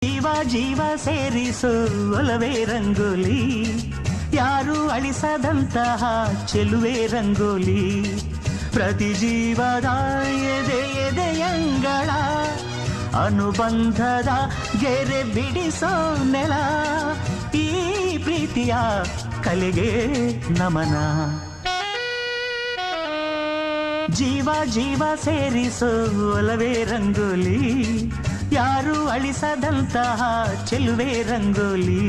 ಜೀವ ಜೀವ ಸೇರಿಸೋ ಒಲವೇ ರಂಗೋಲಿ, ಯಾರು ಅಳಿಸದಂತಹ ಚೆಲುವೆ ರಂಗೋಲಿ, ಪ್ರತಿ ಜೀವದ ಎದೆ ಎದೆಯಂಗಳ ಅನುಬಂಧದ ಗೆರೆ ಬಿಡಿಸೋ ನೆಲ, ಈ ಪ್ರೀತಿಯ ಕಲೆಗೆ ನಮನ. ಜೀವ ಜೀವ ಸೇರಿಸೋ ಒಲವೇ ರಂಗೋಲಿ, ಯಾರು ಅಳಿಸದಂತಹ ಚೆಲುವೆ ರಂಗೋಲಿ.